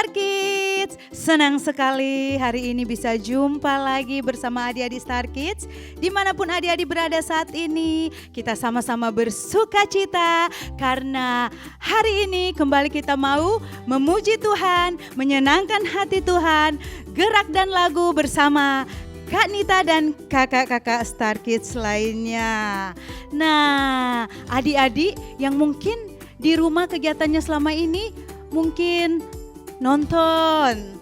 Star Kids, senang sekali hari ini bisa jumpa lagi bersama adik-adik Star Kids. Dimanapun adik-adik berada saat ini, kita sama-sama bersuka cita karena hari ini kembali kita mau memuji Tuhan, menyenangkan hati Tuhan, gerak dan lagu bersama Kak Nita dan kakak-kakak Star Kids lainnya. Nah, adik-adik yang mungkin di rumah kegiatannya selama ini mungkin nonton,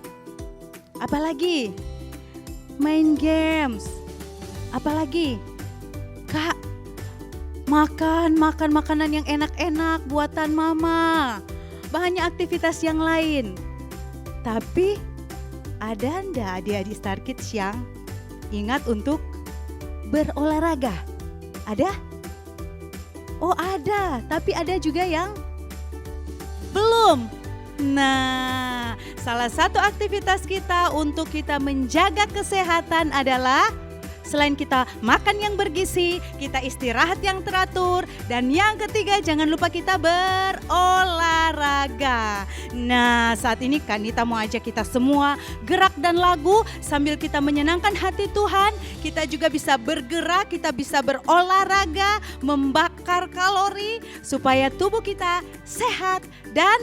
apalagi main games, apalagi Kak makan makanan yang enak-enak buatan mama, banyak aktivitas yang lain. Tapi ada ndak adik-adik Star Kids yang ingat untuk berolahraga? Ada? Oh ada, tapi ada juga yang belum. Nah, salah satu aktivitas kita untuk kita menjaga kesehatan adalah selain kita makan yang bergizi, kita istirahat yang teratur, dan yang ketiga jangan lupa kita berolahraga. Nah, saat ini Kak Nita mau ajak kita semua gerak dan lagu sambil kita menyenangkan hati Tuhan. Kita juga bisa bergerak, kita bisa berolahraga, membakar kalori supaya tubuh kita sehat dan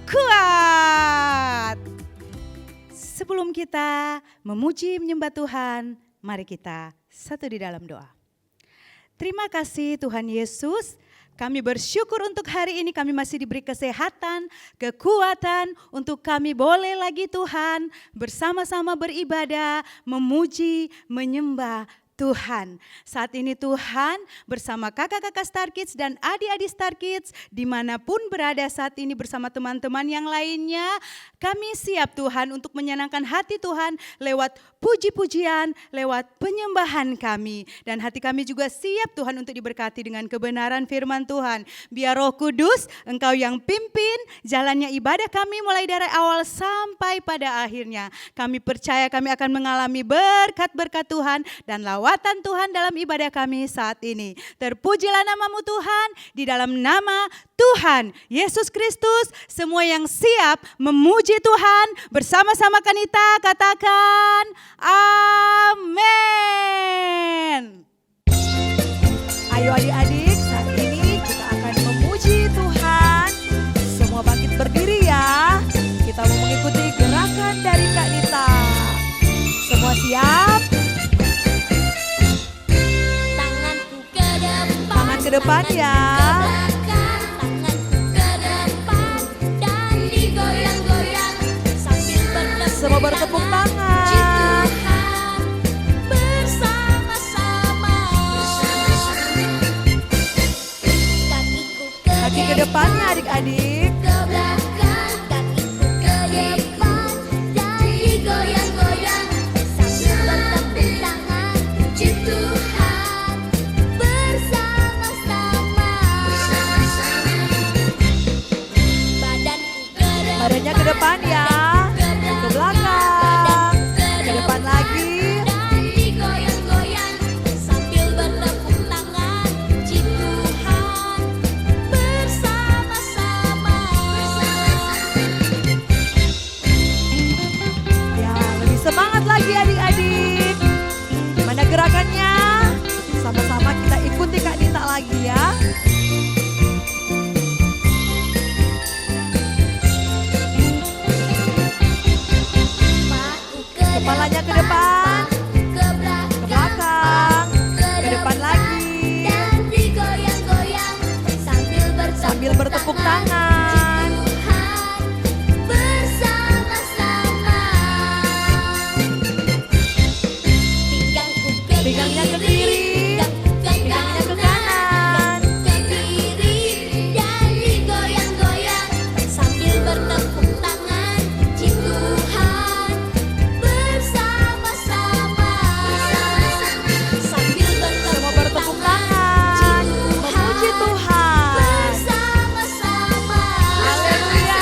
kuat. Sebelum kita memuji menyembah Tuhan, mari kita satu di dalam doa. Terima kasih Tuhan Yesus, kami bersyukur untuk hari ini kami masih diberi kesehatan, kekuatan untuk kami boleh lagi Tuhan bersama-sama beribadah, memuji, menyembah Tuhan. Saat ini Tuhan bersama kakak-kakak Star Kids dan adik-adik Star Kids dimanapun berada saat ini bersama teman-teman yang lainnya. Kami siap Tuhan untuk menyenangkan hati Tuhan lewat puji-pujian, lewat penyembahan kami. Dan hati kami juga siap Tuhan untuk diberkati dengan kebenaran firman Tuhan. Biar Roh Kudus Engkau yang pimpin jalannya ibadah kami mulai dari awal sampai pada akhirnya. Kami percaya kami akan mengalami berkat-berkat Tuhan dan lawatan Tuhan dalam ibadah kami saat ini. Terpujilah namamu Tuhan, di dalam nama Tuhan Yesus Kristus. Semua yang siap memuji Tuhan bersama-sama Kanita katakan amin. Ayo adik-adik, saat ini kita akan memuji Tuhan. Semua bangkit berdiri ya. Kita mau mengikuti gerakan dari Kak Nita. Semua siap? Tangan ke depan ya. Semua bertepuk tangan. Kaki ke depannya adik-adik. Badannya ke depan ya. Ke belakang, ke depan lagi. Sambil bertepuk tangan, puji Tuhan bersama-sama. Ya, lebih semangat lagi adik-adik. Gimana gerakannya? Sama-sama kita ikuti Kak Nita lagi ya. Kepalanya ke depan, ke belakang, ke depan lagi, sambil bertepuk tangan. Pinggangnya ke kiri, pinggangnya ke kanan. Sambil bertepuk tangan, puji Tuhan bersama-sama. Sambil bertepuk tangan, memuji Tuhan bersama-sama. Haleluya.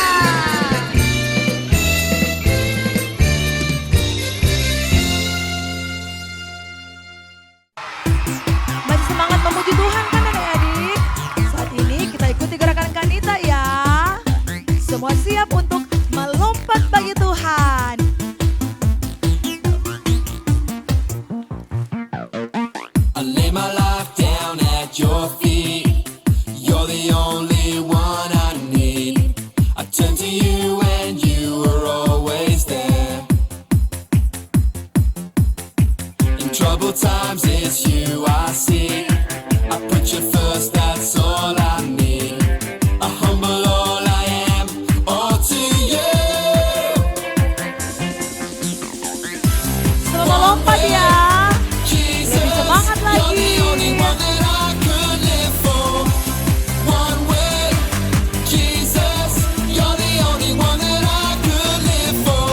times it's you I see. I put you first, that's all I need. I humble all I am, all to you. Selamat lompat ya. Jesus, Lebih semangat lagi. you're the only one that I could live for. One way, Jesus, you're the only one that I could live for.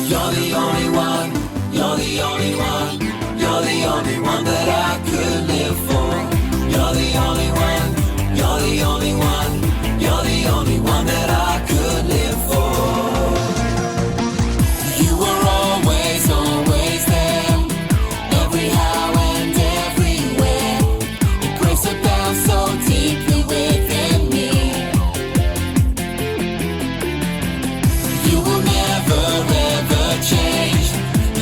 You're the only one, you're the only one, you're the only one that I could live for. You're the only one, you're the only one, you're the only one that I could live for. You were always, always there, every how and everywhere. Your grace abounds so deeply within me. You will never ever change.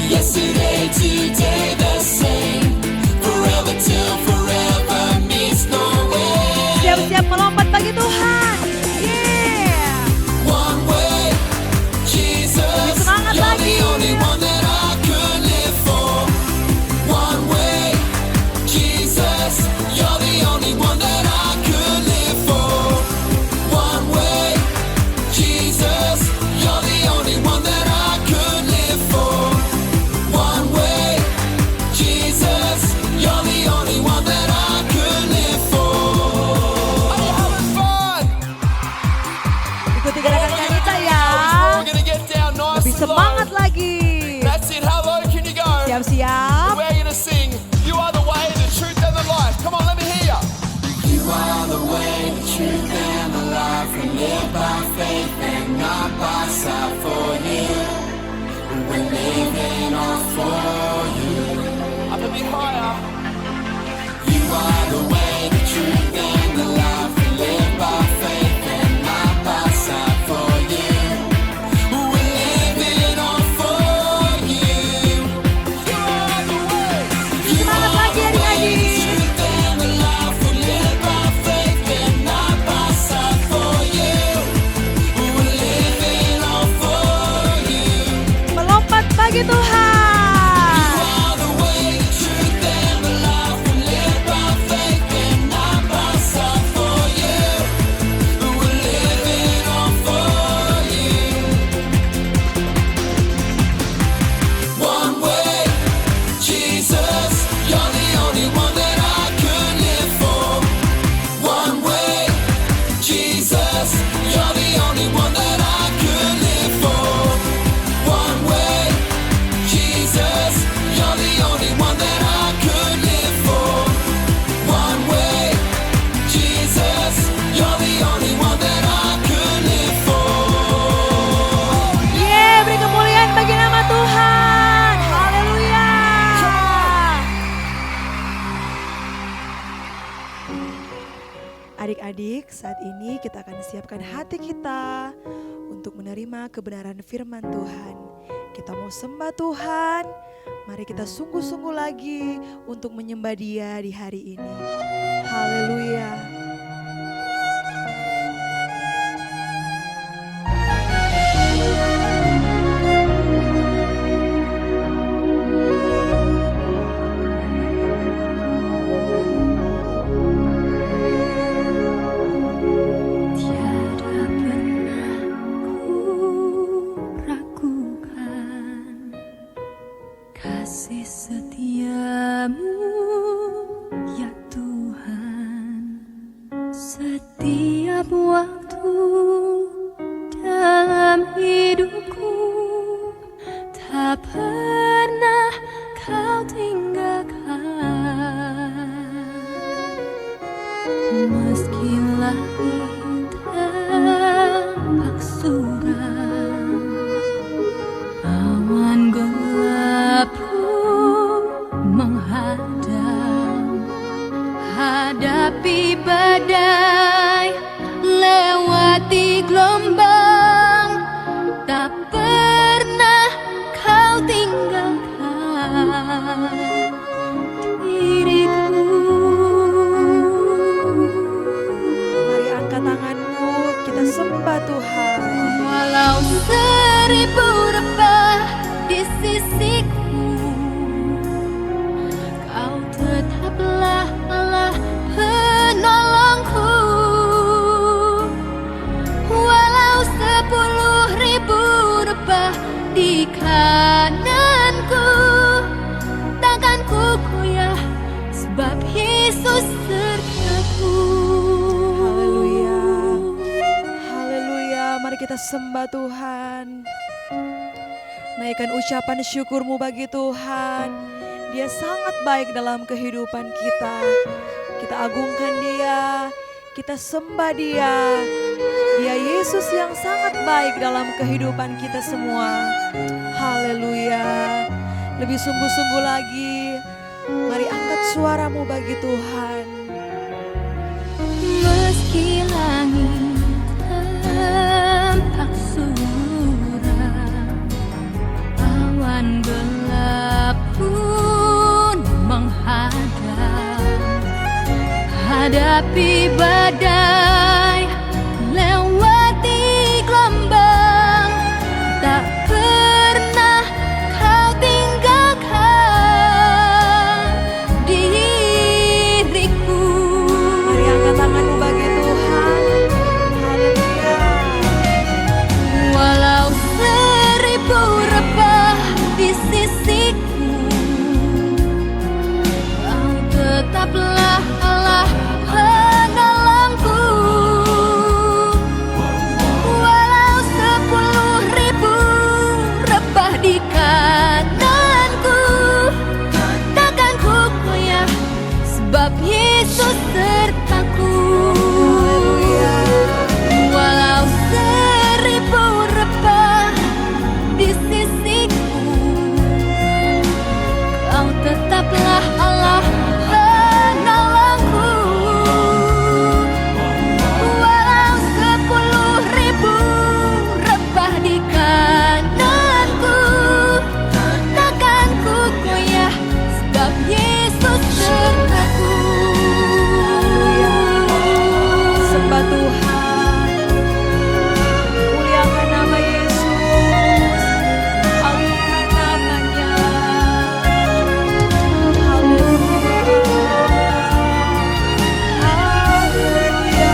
Yesterday, today, the same. Forever till forever means no way. Siap-siap melompat bagi Tuhan. Yeah. One way, Jesus, Semangat you're lagi. the only one that I could live for. One way, Jesus, you're the only one that I could live for. One way, Jesus, you're the only one that I could live for. One way, Jesus, you're the only one that I could live for. Are you having fun? Ikuti gerakan kita ya. We're gonna get down nice Lebih and low. semangat lagi. That's it. How low can you go? Siap-siap. We're gonna sing. You are the way, the truth, and the life. Come on, let me hear ya. You are the way, the truth, and the life. We live by faith and not by sight. For you, we're living all for you. Up a bit higher. You are the way, the truth, and the life. We live by faith and not by sight. For you, we're living all for you. You are the way. You Semangat lagi adik-adik. truth and the life. We live by faith and not by sight. For you, we're living all for you. Melompat bagi Tuhan. You are the way, the truth, and the life. We live by faith and not by sight. For you, we're living all for you. One way, Jesus, you're the only one that I could live for. One way, Jesus, you're the only one that I could live for. One way, Jesus, you're the only one that I could live for. One way, Jesus, you're the only one that I could live for. Yeah, beri kemuliaan bagi nama Tuhan. Haleluya. Adik-adik, saat ini kita akan siapkan hati kita untuk menerima kebenaran firman Tuhan. Kita mau sembah Tuhan. Mari kita sungguh-sungguh lagi untuk menyembah Dia di hari ini. Haleluya. Tiada pernah ku ragukan kasih setiamu, ya Tuhan. Setiap waktu dalam hidupku tak pernah kau tinggalkan. Meski langit tampak suram, awan gelap pun menghadang. Hadapi badai, lewati gelombang, tak pernah kau tinggalkan diriku. Mari angkat tanganmu, kita sembah Tuhan. Walau seribu rebah di sisiku, sembah Tuhan. Naikkan ucapan syukurmu bagi Tuhan. Dia sangat baik dalam kehidupan kita. Kita agungkan Dia, kita sembah Dia. Dia Yesus yang sangat baik dalam kehidupan kita semua. Haleluya. Lebih sungguh-sungguh lagi, mari angkat suaramu bagi Tuhan. Meski langit tampak suram, awan gelap pun menghadang. Hadapi badai, lewati gelombang, tak pernah kau tinggalkan diriku. Mari angkat tanganmu bagi Tuhan. Haleluya. Walau seribu rebah di sisiku, Kau tetaplah Allah penolongku. Walau 10.000 rebah di kananku, takkan ku goyah, sebab Yesus sertaku. Walau 1000 rebah di sisiku, Kau tetaplah Allah penolongku. Walau 10.000 rebah di kananku, takkan ku goyah, sebab Yesus sertaku. Sembah Tuhan. Muliakan nama Yesus. Agungkan namanya. Haleluya. Haleluya.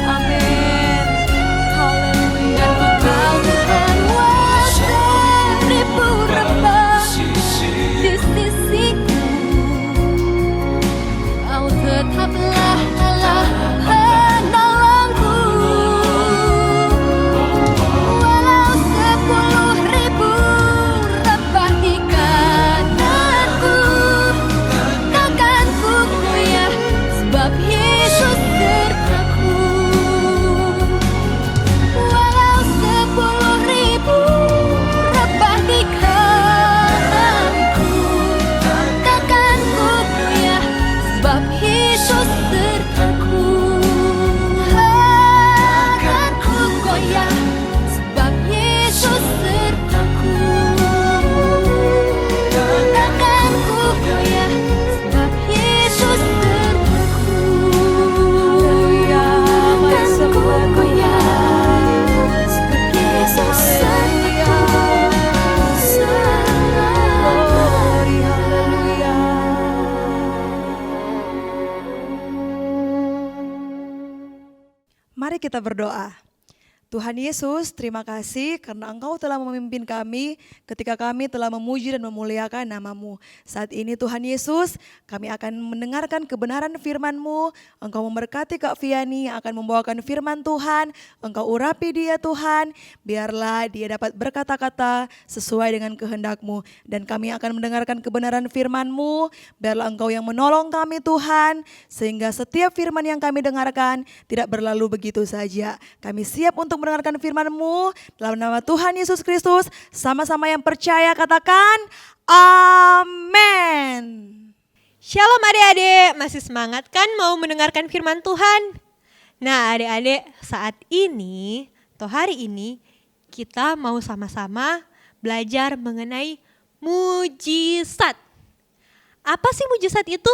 Amin. Haleluya. Kau terawat 1000 rebah di sisiku, Kau tetaplah Allah penolongku. Walau 10.000 rebah di kananku, takkan ku goyah, sebab Yesus sertaku. Walau 10.000 rebah di kananku, takkan ku goyah, sebab Yesus sertaku. Takkan ku goyah, sebab Yesus sertaku. Takkan ku goyah, sebab Yesus sertaku. Takkan ku goyah, sebab Yesus sertaku. Glory, haleluya. Mari kita berdoa. Tuhan Yesus, terima kasih karena Engkau telah memimpin kami ketika kami telah memuji dan memuliakan nama-Mu. Saat ini Tuhan Yesus, kami akan mendengarkan kebenaran firman-Mu. Engkau memberkati Kak Viani yang akan membawakan firman Tuhan. Engkau urapi dia Tuhan, biarlah dia dapat berkata-kata sesuai dengan kehendak-Mu. Dan kami akan mendengarkan kebenaran firman-Mu, biarlah Engkau yang menolong kami Tuhan, sehingga setiap firman yang kami dengarkan tidak berlalu begitu saja. Kami siap untuk mendengarkan firman-Mu dalam nama Tuhan Yesus Kristus. Sama-sama yang percaya katakan amin. Shalom adik-adik, masih semangat kan mau mendengarkan firman Tuhan? Nah adik-adik, saat ini atau hari ini kita mau sama-sama belajar mengenai mujizat. Apa sih mujizat itu?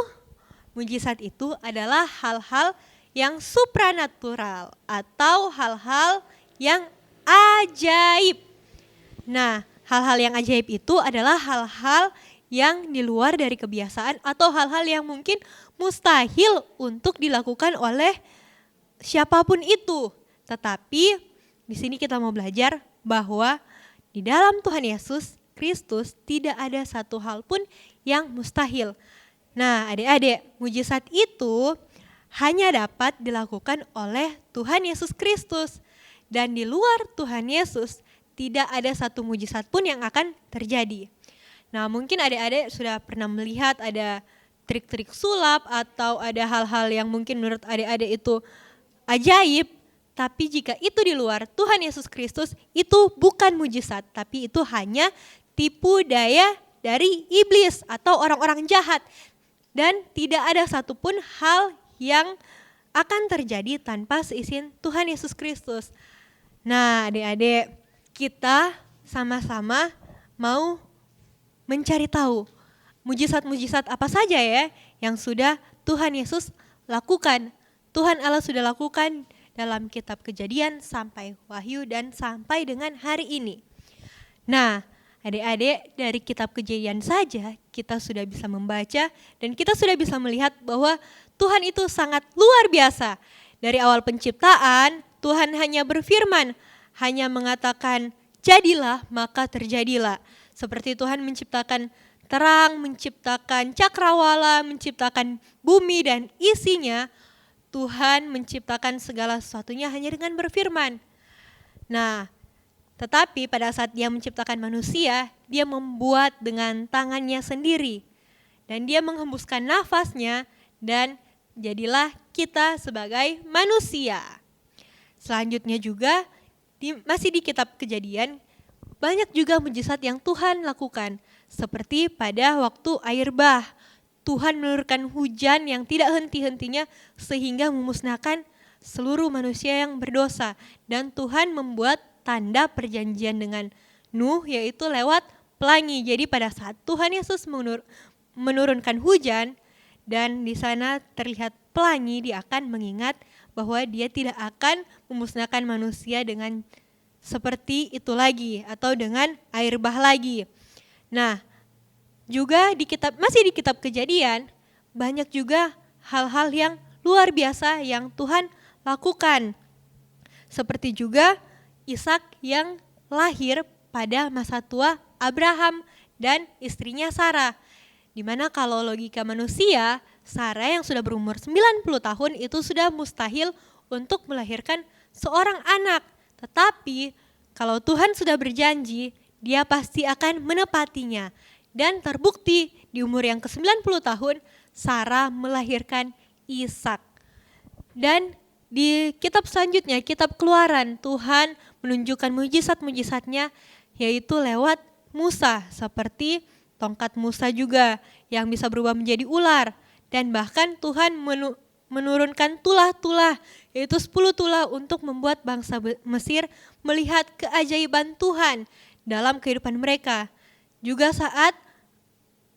Mujizat itu adalah hal-hal yang supranatural atau hal-hal yang ajaib. Nah, hal-hal yang ajaib itu adalah hal-hal yang di luar dari kebiasaan atau hal-hal yang mungkin mustahil untuk dilakukan oleh siapapun itu. Tetapi di sini kita mau belajar bahwa di dalam Tuhan Yesus Kristus tidak ada satu hal pun yang mustahil. Nah, adik-adik, mujizat itu hanya dapat dilakukan oleh Tuhan Yesus Kristus. Dan di luar Tuhan Yesus tidak ada satu mujizat pun yang akan terjadi. Nah, mungkin adik-adik sudah pernah melihat ada trik-trik sulap atau ada hal-hal yang mungkin menurut adik-adik itu ajaib. Tapi jika itu di luar Tuhan Yesus Kristus, itu bukan mujizat, tapi itu hanya tipu daya dari iblis atau orang-orang jahat. Dan tidak ada satupun hal yang akan terjadi tanpa seizin Tuhan Yesus Kristus. Nah, adik-adik, kita sama-sama mau mencari tahu mujizat-mujizat apa saja ya yang sudah Tuhan Yesus lakukan. Tuhan Allah sudah lakukan dalam kitab Kejadian sampai Wahyu dan sampai dengan hari ini. Nah, adik-adik, dari kitab Kejadian saja kita sudah bisa membaca dan kita sudah bisa melihat bahwa Tuhan itu sangat luar biasa. Dari awal penciptaan, Tuhan hanya berfirman, hanya mengatakan jadilah maka terjadilah. Seperti Tuhan menciptakan terang, menciptakan cakrawala, menciptakan bumi dan isinya, Tuhan menciptakan segala sesuatunya hanya dengan berfirman. Nah, tetapi pada saat dia menciptakan manusia, dia membuat dengan tangannya sendiri. Dan dia menghembuskan nafasnya dan jadilah kita sebagai manusia. Selanjutnya juga, masih di kitab Kejadian, banyak juga mujizat yang Tuhan lakukan. Seperti pada waktu air bah, Tuhan menurunkan hujan yang tidak henti-hentinya sehingga memusnahkan seluruh manusia yang berdosa. Dan Tuhan membuat tanda perjanjian dengan Nuh, yaitu lewat pelangi. Jadi pada saat Tuhan Yesus menurunkan hujan dan di sana terlihat pelangi, dia akan mengingat bahwa dia tidak akan memusnahkan manusia dengan seperti itu lagi atau dengan air bah lagi. Nah, juga masih di kitab Kejadian, banyak juga hal-hal yang luar biasa yang Tuhan lakukan. Seperti juga Ishak yang lahir pada masa tua Abraham dan istrinya Sarah. Dimana kalau logika manusia, Sarah yang sudah berumur 90 tahun itu sudah mustahil untuk melahirkan seorang anak. Tetapi kalau Tuhan sudah berjanji, dia pasti akan menepatinya. Dan terbukti di umur yang ke-90 tahun, Sarah melahirkan Ishak. Dan di kitab selanjutnya, kitab Keluaran, Tuhan menunjukkan mujizat-mujizatnya yaitu lewat Musa, seperti tongkat Musa juga yang bisa berubah menjadi ular. Dan bahkan Tuhan menurunkan tulah-tulah, yaitu 10 tulah untuk membuat bangsa Mesir melihat keajaiban Tuhan dalam kehidupan mereka. Juga saat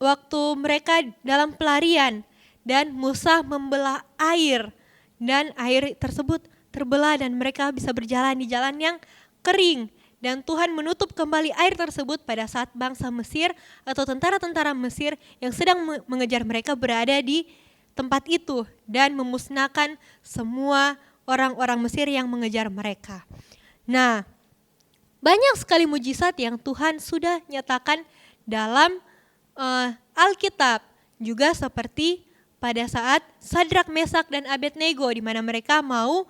waktu mereka dalam pelarian dan Musa membelah air dan air tersebut terbelah dan mereka bisa berjalan di jalan yang kering. Dan Tuhan menutup kembali air tersebut pada saat bangsa Mesir atau tentara-tentara Mesir yang sedang mengejar mereka berada di tempat itu dan memusnahkan semua orang-orang Mesir yang mengejar mereka. Nah, banyak sekali mujizat yang Tuhan sudah nyatakan dalam Alkitab. Juga seperti pada saat Sadrak, Mesak, dan Abednego di mana mereka mau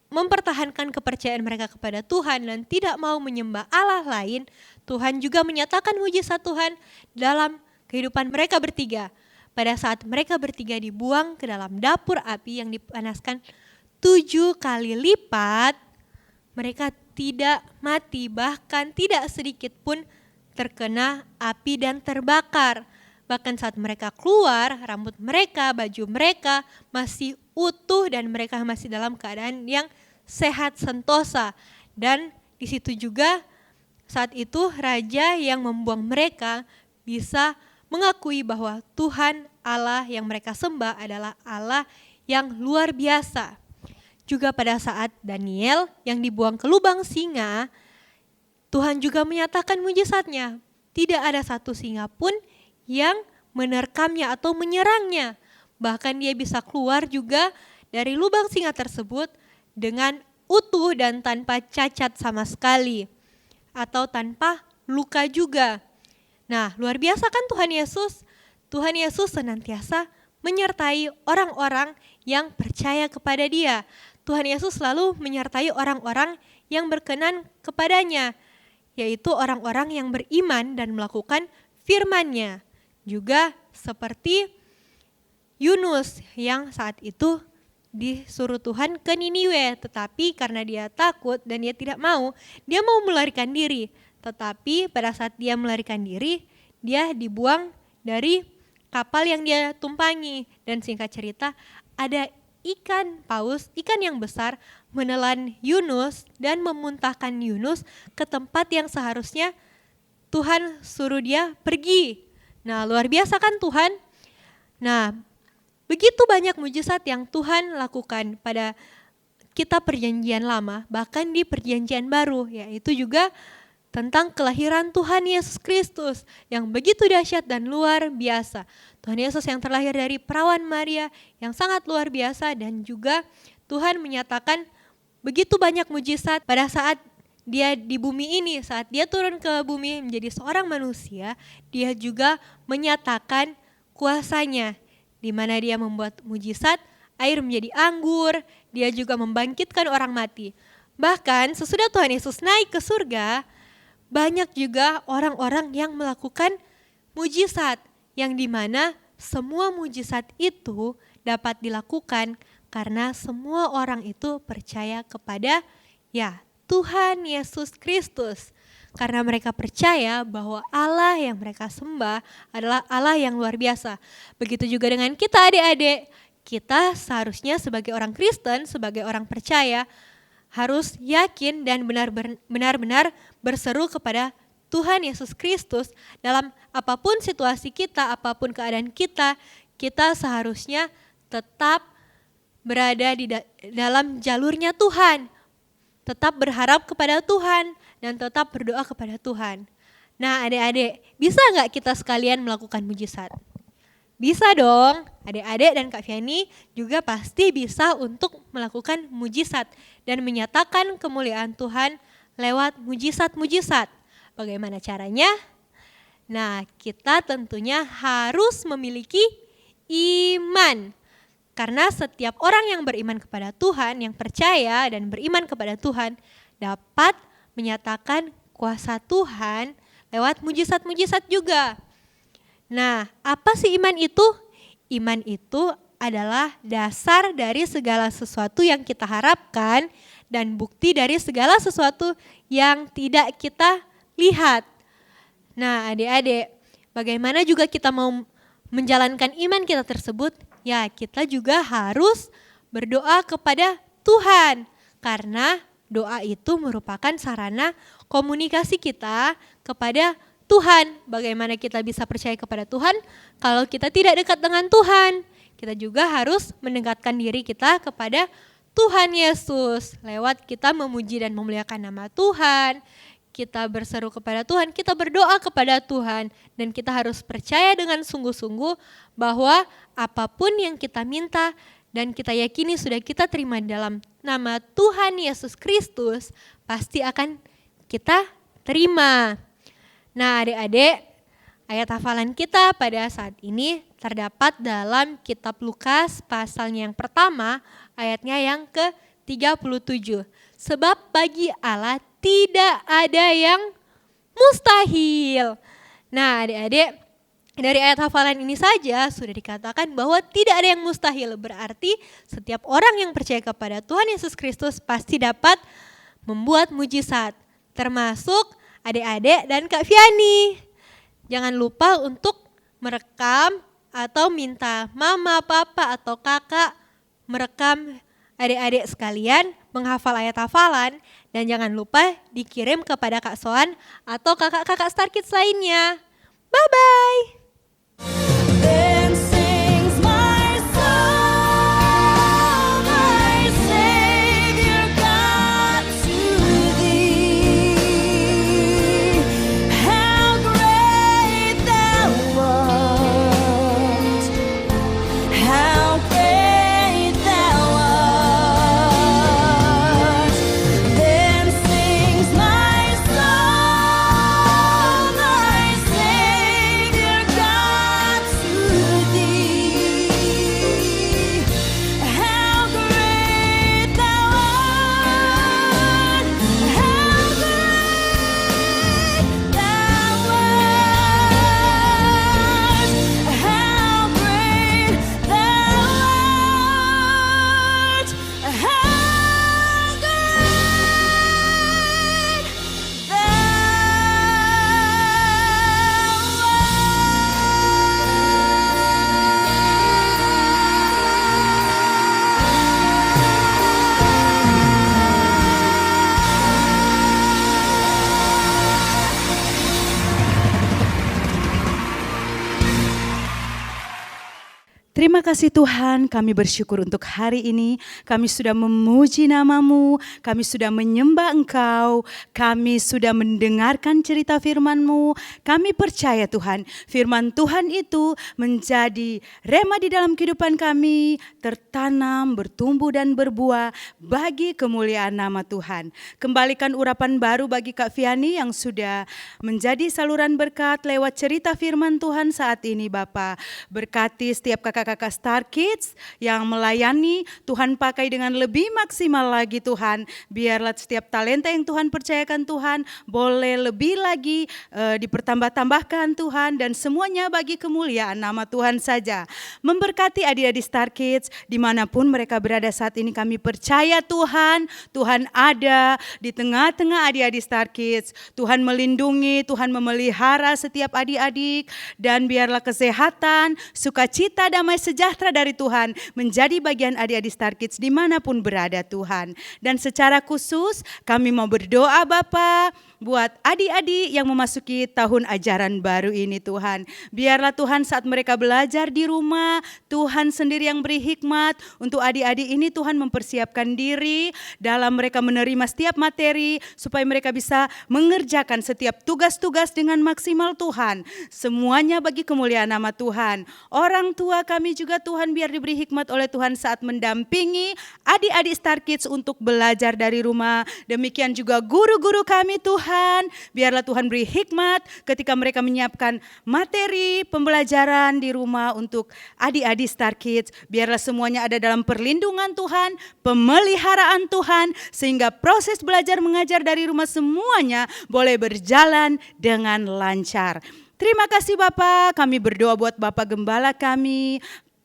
mempertahankan kepercayaan mereka kepada Tuhan dan tidak mau menyembah Allah lain, Tuhan juga menyatakan mujizat Tuhan dalam kehidupan mereka bertiga. Pada saat mereka bertiga dibuang ke dalam dapur api yang dipanaskan 7 kali lipat, mereka tidak mati, bahkan tidak sedikit pun terkena api dan terbakar. Bahkan saat mereka keluar, rambut mereka, baju mereka masih utuh dan mereka masih dalam keadaan yang sehat sentosa. Dan di situ juga saat itu raja yang membuang mereka bisa mengakui bahwa Tuhan Allah yang mereka sembah adalah Allah yang luar biasa. Juga pada saat Daniel yang dibuang ke lubang singa, Tuhan juga menyatakan mujizatnya. Tidak ada satu singa pun yang menerkamnya atau menyerangnya. Bahkan dia bisa keluar juga dari lubang singa tersebut dengan utuh dan tanpa cacat sama sekali. Atau tanpa luka juga. Nah, luar biasa kan Tuhan Yesus? Tuhan Yesus senantiasa menyertai orang-orang yang percaya kepada Dia. Tuhan Yesus selalu menyertai orang-orang yang berkenan kepadanya, yaitu orang-orang yang beriman dan melakukan firman-Nya. Juga seperti Yunus yang saat itu disuruh Tuhan ke Niniwe, tetapi karena dia takut dan dia tidak mau, dia mau melarikan diri. Tetapi pada saat dia melarikan diri, dia dibuang dari kapal yang dia tumpangi. Dan singkat cerita, ada ikan paus, ikan yang besar menelan Yunus dan memuntahkan Yunus ke tempat yang seharusnya Tuhan suruh dia pergi. Nah, luar biasa kan Tuhan? Nah, begitu banyak mujizat yang Tuhan lakukan pada kitab perjanjian lama, bahkan di perjanjian baru, yaitu juga tentang kelahiran Tuhan Yesus Kristus yang begitu dahsyat dan luar biasa. Tuhan Yesus yang terlahir dari perawan Maria yang sangat luar biasa, dan juga Tuhan menyatakan begitu banyak mujizat pada saat dia di bumi ini. Saat dia turun ke bumi menjadi seorang manusia, dia juga menyatakan kuasanya, di mana dia membuat mujizat air menjadi anggur, dia juga membangkitkan orang mati. Bahkan sesudah Tuhan Yesus naik ke surga, banyak juga orang-orang yang melakukan mujizat, yang dimana semua mujizat itu dapat dilakukan karena semua orang itu percaya kepada Tuhan Yesus Kristus. Karena mereka percaya bahwa Allah yang mereka sembah adalah Allah yang luar biasa. Begitu juga dengan kita adik-adik, kita seharusnya sebagai orang Kristen, sebagai orang percaya, harus yakin dan benar-benar berseru kepada Tuhan Yesus Kristus dalam apapun situasi kita, apapun keadaan kita, kita seharusnya tetap berada di dalam jalurnya Tuhan, tetap berharap kepada Tuhan, dan tetap berdoa kepada Tuhan. Nah adik-adik, bisa nggak kita sekalian melakukan mujizat? Bisa dong, adik-adik dan Kak Fiani juga pasti bisa untuk melakukan mujizat dan menyatakan kemuliaan Tuhan lewat mujizat-mujizat. Bagaimana caranya? Nah, kita tentunya harus memiliki iman. Karena setiap orang yang beriman kepada Tuhan, yang percaya dan beriman kepada Tuhan, dapat menyatakan kuasa Tuhan lewat mujizat-mujizat juga. Nah, apa sih iman itu? Iman itu adalah dasar dari segala sesuatu yang kita harapkan dan bukti dari segala sesuatu yang tidak kita lihat. Nah, adik-adik, bagaimana juga kita mau menjalankan iman kita tersebut? Ya, kita juga harus berdoa kepada Tuhan. Karena doa itu merupakan sarana komunikasi kita kepada Tuhan. Bagaimana kita bisa percaya kepada Tuhan kalau kita tidak dekat dengan Tuhan? Kita juga harus mendekatkan diri kita kepada Tuhan Yesus lewat kita memuji dan memuliakan nama Tuhan. Kita berseru kepada Tuhan, kita berdoa kepada Tuhan, dan kita harus percaya dengan sungguh-sungguh bahwa apapun yang kita minta dan kita yakini sudah kita terima dalam nama Tuhan Yesus Kristus, pasti akan kita terima. Nah adik-adik, ayat hafalan kita pada saat ini terdapat dalam kitab Lukas pasalnya yang pertama, ayatnya yang ke-37. Sebab bagi Allah tidak ada yang mustahil. Nah adik-adik, dari ayat hafalan ini saja sudah dikatakan bahwa tidak ada yang mustahil. Berarti setiap orang yang percaya kepada Tuhan Yesus Kristus pasti dapat membuat mujizat. Termasuk adik-adik dan Kak Fiani. Jangan lupa untuk merekam atau minta mama, papa, atau kakak merekam adik-adik sekalian menghafal ayat hafalan. Dan jangan lupa dikirim kepada Kak Soan atau kakak-kakak Star Kids lainnya. Bye-bye! Then sings my soul, my Savior God, to thee. How great thou art! How great thou art! Then sings my soul, my Savior God. Terima kasih Tuhan, kami bersyukur untuk hari ini. Kami sudah memuji nama-Mu, kami sudah menyembah Engkau, kami sudah mendengarkan cerita firman-Mu. Kami percaya Tuhan, firman Tuhan itu menjadi rema di dalam kehidupan kami, tertanam, bertumbuh dan berbuah bagi kemuliaan nama Tuhan. Kembalikan urapan baru bagi Kak Fiani yang sudah menjadi saluran berkat lewat cerita firman Tuhan saat ini Bapa. Berkati setiap kakak-kakak Star Kids yang melayani, Tuhan pakai dengan lebih maksimal lagi Tuhan. Biarlah setiap talenta yang Tuhan percayakan Tuhan boleh lebih lagi dipertambah-tambahkan Tuhan, dan semuanya bagi kemuliaan nama Tuhan saja. Memberkati adik-adik Star Kids dimanapun mereka berada saat ini, kami percaya Tuhan, Tuhan ada di tengah-tengah adik-adik Star Kids. Tuhan melindungi, Tuhan memelihara setiap adik-adik, dan biarlah kesehatan, sukacita, damai sejahtera dari Tuhan menjadi bagian adik-adik Star Kids dimanapun berada Tuhan. Dan secara khusus kami mau berdoa Bapa buat adik-adik yang memasuki tahun ajaran baru ini Tuhan. Biarlah Tuhan saat mereka belajar di rumah, Tuhan sendiri yang beri hikmat untuk adik-adik ini Tuhan mempersiapkan diri dalam mereka menerima setiap materi supaya mereka bisa mengerjakan setiap tugas-tugas dengan maksimal Tuhan. Semuanya bagi kemuliaan nama Tuhan. Orang tua kami juga Tuhan biar diberi hikmat oleh Tuhan saat mendampingi adik-adik Star Kids untuk belajar dari rumah. Demikian juga guru-guru kami Tuhan. Biarlah Tuhan beri hikmat ketika mereka menyiapkan materi pembelajaran di rumah untuk adik-adik Star Kids. Biarlah semuanya ada dalam perlindungan Tuhan, pemeliharaan Tuhan, sehingga proses belajar mengajar dari rumah semuanya boleh berjalan dengan lancar. Terima kasih Bapak, kami berdoa buat Bapak Gembala kami,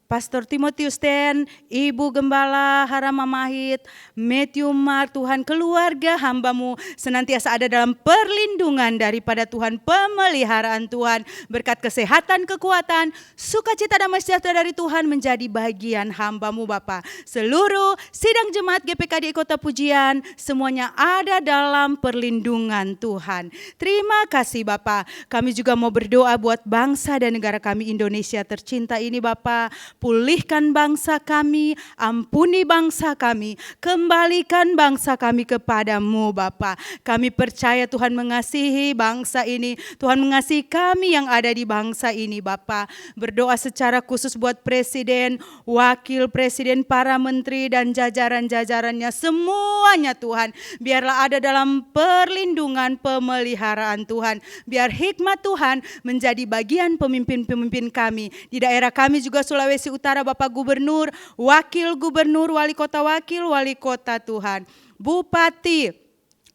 Pastor Timotius Ten, Ibu Gembala Harama Mahit, Matthew Mark, Tuhan keluarga hamba-Mu senantiasa ada dalam perlindungan daripada Tuhan, pemeliharaan Tuhan, berkat kesehatan, kekuatan, sukacita damai sejahtera dari Tuhan menjadi bagian hamba-Mu Bapa. Seluruh sidang jemaat GPKD Kota Pujian semuanya ada dalam perlindungan Tuhan. Terima kasih Bapa. Kami juga mau berdoa buat bangsa dan negara kami Indonesia tercinta ini Bapa. Pulihkan bangsa kami, ampuni bangsa kami, kembalikan bangsa kami kepada-Mu Bapa. Kami percaya Tuhan mengasihi bangsa ini, Tuhan mengasihi kami yang ada di bangsa ini Bapa. Berdoa secara khusus buat presiden, wakil presiden, para menteri dan jajaran-jajarannya semuanya Tuhan. Biarlah ada dalam perlindungan pemeliharaan Tuhan. Biar hikmat Tuhan menjadi bagian pemimpin-pemimpin kami. Di daerah kami juga Sulawesi Utara, Bapak Gubernur, Wakil Gubernur, Wali Kota Wakil, Wali Kota Tuhan, Bupati.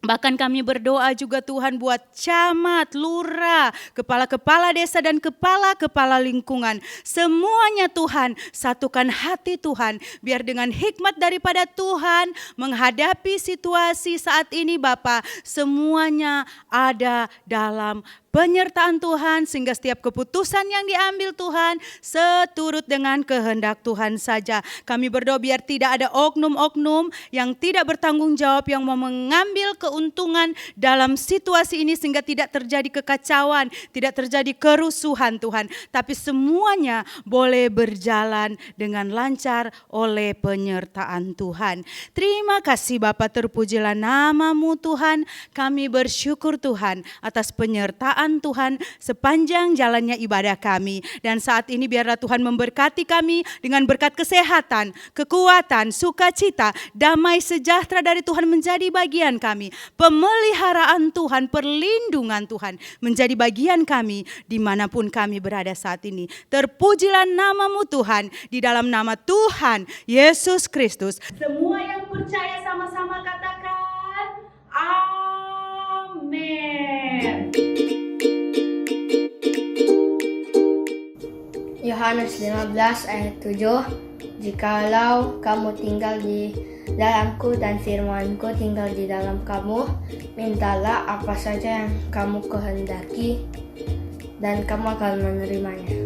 Bahkan kami berdoa juga Tuhan buat camat, lurah, kepala-kepala desa dan kepala-kepala lingkungan. Semuanya Tuhan, satukan hati Tuhan. Biar dengan hikmat daripada Tuhan menghadapi situasi saat ini Bapa, semuanya ada dalam penyertaan Tuhan, sehingga setiap keputusan yang diambil Tuhan seturut dengan kehendak Tuhan saja. Kami berdoa biar tidak ada oknum-oknum yang tidak bertanggung jawab yang mau mengambil keuntungan dalam situasi ini, sehingga tidak terjadi kekacauan, tidak terjadi kerusuhan Tuhan. Tapi semuanya boleh berjalan dengan lancar oleh penyertaan Tuhan. Terima kasih Bapa, terpujilah nama-Mu Tuhan. Kami bersyukur Tuhan atas penyertaan Tuhan sepanjang jalannya ibadah kami. Dan saat ini biarlah Tuhan memberkati kami dengan berkat kesehatan, kekuatan, sukacita, damai sejahtera dari Tuhan menjadi bagian kami. Pemeliharaan Tuhan, perlindungan Tuhan menjadi bagian kami dimanapun kami berada saat ini. Terpujilah nama-Mu Tuhan, di dalam nama Tuhan Yesus Kristus. Semua yang percaya sama-sama katakan amin. Yohanes 15 ayat 7, jikalau kamu tinggal di dalamku dan firmanku tinggal di dalam kamu, mintalah apa saja yang kamu kehendaki dan kamu akan menerimanya.